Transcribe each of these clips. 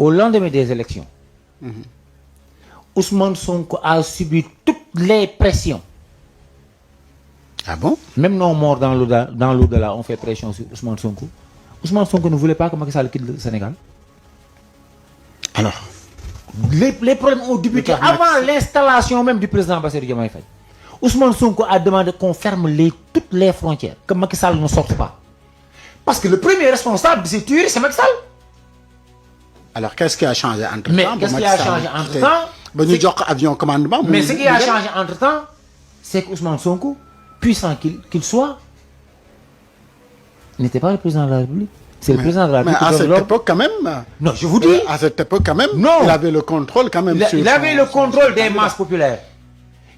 au lendemain des élections, Ousmane Sonko a subi toutes les pressions. Ah bon? Même nos morts dans l'au-delà ont fait pression sur Ousmane Sonko. Ousmane Sonko ne voulait pas que Macky Sall quitte le Sénégal. Alors, les problèmes ont débuté avant l'installation même du président Bassirou Diomaye Faye. Ousmane Sonko a demandé qu'on ferme toutes les frontières, que Macky Sall ne sorte pas. Parce que le premier responsable de ces tueries, c'est Macky Sall. alors qu'est-ce qui a changé entre-temps? Mais qu'est-ce qui a changé entre-temps? Avion commandement. Mais ce qui a changé entre-temps, c'est que Ousmane Sonko, puissant qu'il soit, n'était pas le président de la République. C'est le président de la République. Mais à cette époque, quand même. Non, je vous dis. À cette époque, quand même. Non. Il avait le contrôle, quand même. Il avait le contrôle des masses populaires.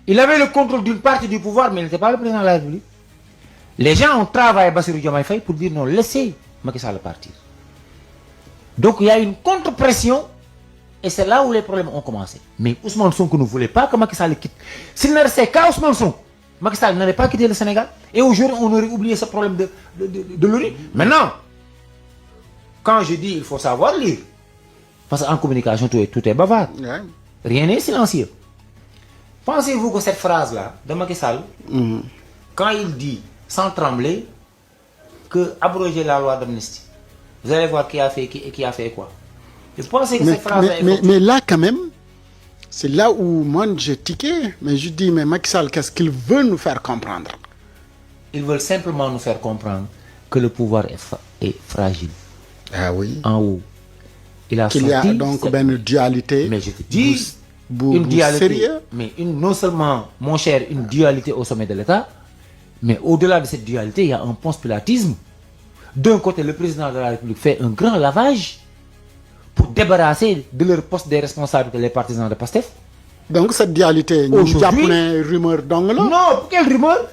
Il avait le contrôle d'une partie du pouvoir, mais il n'était pas le président de la République. Les gens ont travaillé Bassirou Diomaye Faye pour dire non, laissez Macky Sall partir. Donc il y a une contre-pression et c'est là où les problèmes ont commencé. Mais Ousmane Sonko ne voulait pas que Macky Sall quitte. S'il ne restait qu'à Ousmane Sonko, Macky Sall n'allait pas quitter le Sénégal. Et aujourd'hui, on aurait oublié ce problème de l'ONU. Maintenant, quand je dis il faut savoir lire, parce qu'en communication, tout est bavard. Ouais. Rien n'est silencieux. Pensez-vous que cette phrase-là de Macky Sall, quand il dit sans trembler que abroger la loi d'amnistie, vous allez voir qui a fait quoi. Je pensais que cette phrase-là mais là, quand même, c'est là où moi j'ai tiqué. Mais je dis, mais Macky Sall, qu'est-ce qu'il veut nous faire comprendre? Ils veulent simplement nous faire comprendre que le pouvoir est fragile. Ah oui. En haut. Qu'il y a donc une dualité. Mais je te dis, une dualité. Sérieux? Mais non seulement, mon cher, une dualité au sommet de l'État, mais au-delà de cette dualité, il y a un ponce-pilatisme. D'un côté, le président de la République fait un grand lavage pour débarrasser de leur poste des responsabilités les partisans de Pastef. Donc cette dualité, nous japonais rumeur d'angle. Non, quelle rumeur?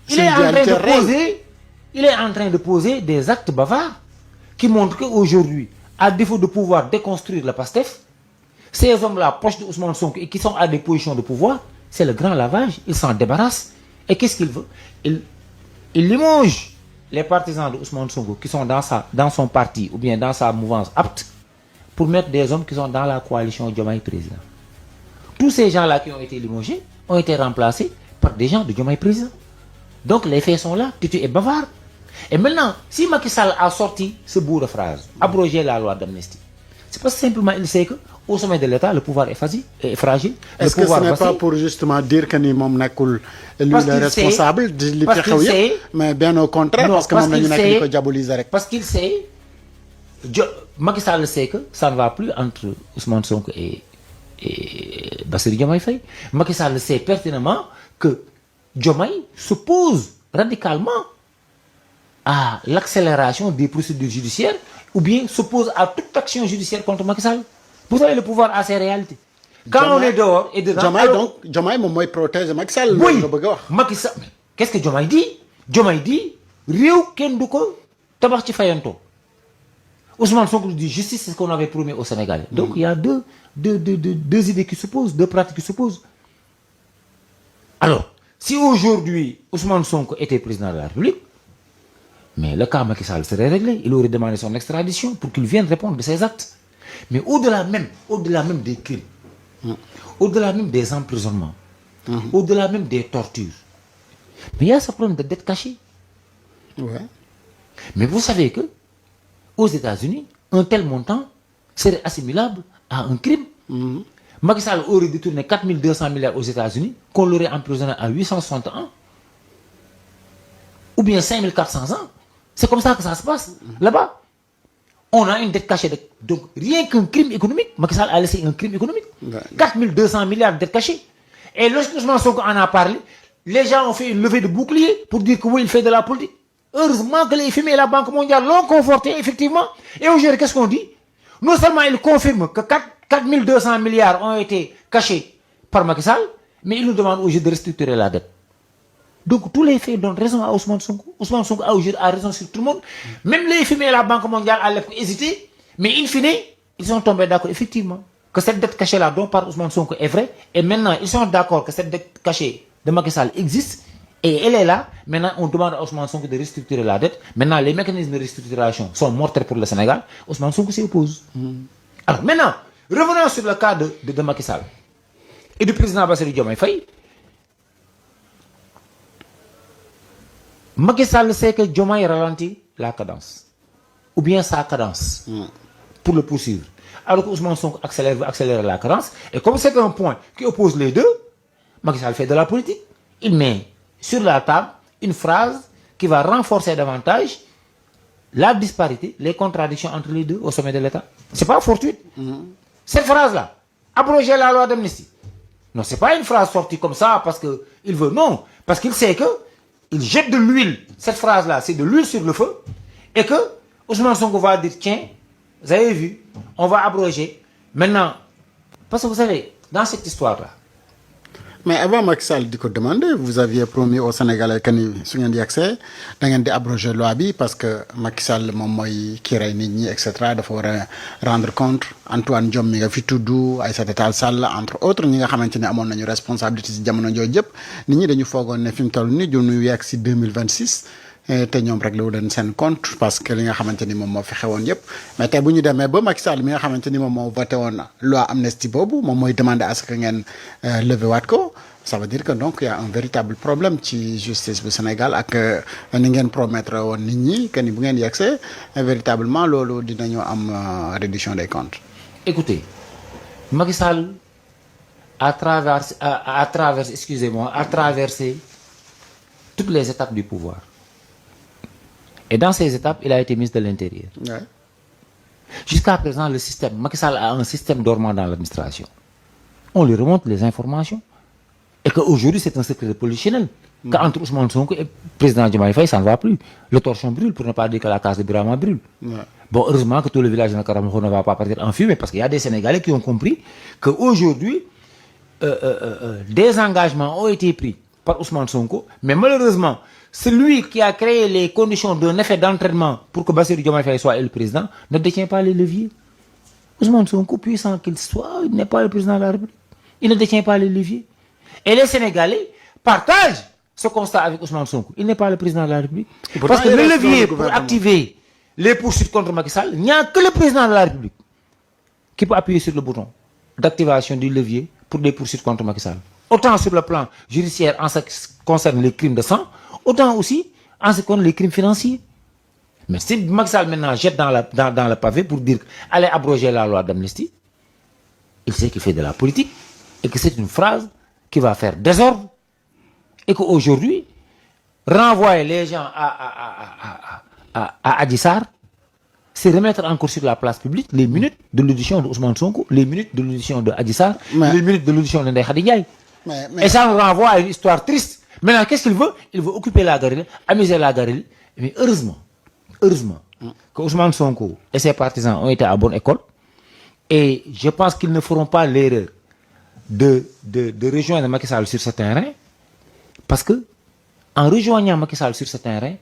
Il est en train de poser des actes bavards qui montrent qu'aujourd'hui, à défaut de pouvoir déconstruire le Pastef, ces hommes-là, proches de Ousmane Sonko et qui sont à des positions de pouvoir, c'est le grand lavage, ils s'en débarrassent. Et qu'est-ce qu'il veut? Il limoge les partisans de Ousmane Sonko qui sont dans son parti ou bien dans sa mouvance apte pour mettre des hommes qui sont dans la coalition Diomaye Président. Tous ces gens-là qui ont été limogés ont été remplacés par des gens de Diomaye Président. Donc les faits sont là, Tutu est bavard. Et maintenant, si Macky Sall a sorti ce bout de phrase, abroger la loi d'amnistie, c'est parce que simplement il sait qu'au sommet de l'État, le pouvoir est fragile. Est-ce que ce n'est pas pour justement dire que ni mom nakul lui le responsable de li xew yépp, mais bien au contraire, parce que mom lañu nek diko diaboliser rek. Parce qu'il sait, Macky Sall sait que ça ne va plus entre Ousmane Sonko et Bassirou Diomaye Faye. Macky Sall sait pertinemment que Diomaye s'oppose radicalement à l'accélération des procédures judiciaires ou bien s'oppose à toute action judiciaire contre Macky Sall. Vous savez, le pouvoir a ses réalités. Quand on est dehors et dedans... Diomaye, donc, protège Macky Sall. Oui, Macky Sall... Qu'est-ce que Diomaye dit? Diomaye dit, Rio Kenduko, Tabarchi Fayanto. Ousmane Sonko dit, justice, c'est ce qu'on avait promis au Sénégal. Donc, il y a deux idées qui s'opposent, deux pratiques qui s'opposent. Alors, si aujourd'hui, Ousmane Sonko était président de la République, mais le cas Macky Sall serait réglé. Il aurait demandé son extradition pour qu'il vienne répondre de ses actes. Mais au-delà même des crimes, au-delà même des emprisonnements, au-delà même des tortures, mais il y a ce problème de dette cachée. Ouais. Mais vous savez que aux États-Unis, un tel montant serait assimilable à un crime. Macky Sall aurait détourné 4200 milliards aux États-Unis, qu'on l'aurait emprisonné à 860 ans, ou bien 5400 ans. C'est comme ça que ça se passe. Là-bas, on a une dette cachée. Donc, rien qu'un crime économique, Macky Sall a laissé un crime économique. 4200 milliards de dettes cachées. Et lorsque Ousmane Sonko en a parlé, les gens ont fait une levée de bouclier pour dire que oui, il fait de la politique. Heureusement que les FMI et la Banque mondiale l'ont conforté, effectivement. Et aujourd'hui, qu'est-ce qu'on dit? Non seulement il confirme que 4200 milliards ont été cachés par Macky Sall, mais il nous demande aujourd'hui de restructurer la dette. Donc tous les faits donnent raison à Ousmane Sonko. Ousmane Sonko a raison sur tout le monde. Même les FMI et la Banque mondiale allaient hésiter, mais in fine, ils sont tombés d'accord effectivement que cette dette cachée-là dont parle Ousmane Sonko est vraie. Et maintenant, ils sont d'accord que cette dette cachée de Macky Sall existe et elle est là. Maintenant, on demande à Ousmane Sonko de restructurer la dette. Maintenant, les mécanismes de restructuration sont mortels pour le Sénégal. Ousmane Sonko s'y oppose. Alors maintenant, revenons sur le cas de Macky Sall et du président Bassirou Diomaye Faye. Macky Sall sait que Diomaye ralentit la cadence, ou bien sa cadence, pour le poursuivre. Alors que Ousmane Sonko veut accélérer la cadence. Et comme c'est un point qui oppose les deux, Macky Sall fait de la politique. Il met sur la table une phrase qui va renforcer davantage la disparité, les contradictions entre les deux au sommet de l'État. C'est pas fortuit. Cette phrase-là, abroger la loi d'amnistie. Non, c'est pas une phrase sortie comme ça parce qu'il veut, non. Parce qu'il sait que il jette de l'huile. Cette phrase-là, c'est de l'huile sur le feu. Et que Ousmane Sonko va dire, tiens, vous avez vu, on va abroger. Maintenant, parce que vous savez, dans cette histoire-là. Mais avant Macky Sall di ko demander, vous aviez promis aux Sénégalais que ni su ngeen di accès da ngeen di abroger loi bi parce que Macky Sall moom mooy kii rey nit ñi et cetera dafa war a rendre compte. Antoine Diome mi nga fi tudd Aïssata Tall Sall entre autres ñi nga xamante ne amoon nañu responsabilité si jamono jooju yëpp nit ñi dañu foogoon ne fi mu toll nii ñu yegg si 2026 te ñoom rek la wu leen seen compte parce que li nga xamante ni moom moo fi xewoon yëpp mais tey bu ñu demee ba Macky Sall mi nga xamante ni moom moo voté woon loi amnistie boobu moom mooy demander à ce que ngeen lever waat ko. Ça veut dire que donc il y a un véritable problème ci justice bu Sénégal ak ni ngeen promettre woon nit ñi que ni bu ngeen yegsee véritablement loolu dinañu am réduction des comptes. Écoutez, Macky Sall a traversé toutes les étapes du pouvoir. Et dans ces étapes, il a été ministre de l'Intérieur. Ouais. Jusqu'à présent, le système, Macky Sall a un système dormant dans l'administration. On lui remonte les informations. Et qu'aujourd'hui, c'est un secret polichinelle. Qu'entre Ousmane Sonko et le président Diomaye Faye, ça ne va plus. Le torchon brûle, pour ne pas dire que la case de Birama brûle. Ouais. Bon, heureusement que tout le village de Nakaramoko ne va pas partir en fumée, parce qu'il y a des Sénégalais qui ont compris qu'aujourd'hui, des engagements ont été pris par Ousmane Sonko, mais malheureusement, celui qui a créé les conditions d'un effet d'entraînement pour que Bassirou Diomaye Faye soit le président ne détient pas les leviers. Ousmane Sonko, puissant qu'il soit, il n'est pas le président de la République. Il ne détient pas les leviers. Et les Sénégalais partagent ce constat avec Ousmane Sonko. Il n'est pas le président de la République. Parce que le levier pour activer les poursuites contre Macky Sall, il n'y a que le président de la République qui peut appuyer sur le bouton d'activation du levier pour des poursuites contre Macky Sall. Autant sur le plan judiciaire en ce qui concerne les crimes de sang, autant aussi en ce qui concerne les crimes financiers. Mais si Macky Sall maintenant jette dans le pavé pour dire allez abroger la loi d'amnistie, il sait qu'il fait de la politique et que c'est une phrase qui va faire désordre et qu'aujourd'hui, renvoyer les gens à Adji Sarr, c'est remettre encore sur la place publique les minutes de l'audition de Ousmane Sonko, les minutes de l'audition de Adji Sarr, les minutes de l'audition de Ndeye Khady Ndiaye. Et ça nous renvoie à une histoire triste. Maintenant, qu'est-ce qu'il veut? Il veut occuper la galerie, amuser la galerie. Mais heureusement que Ousmane Sonko et ses partisans ont été à bonne école. Et je pense qu'ils ne feront pas l'erreur de rejoindre Macky Sall sur ce terrain, parce que en rejoignant Macky Sall sur ce terrain,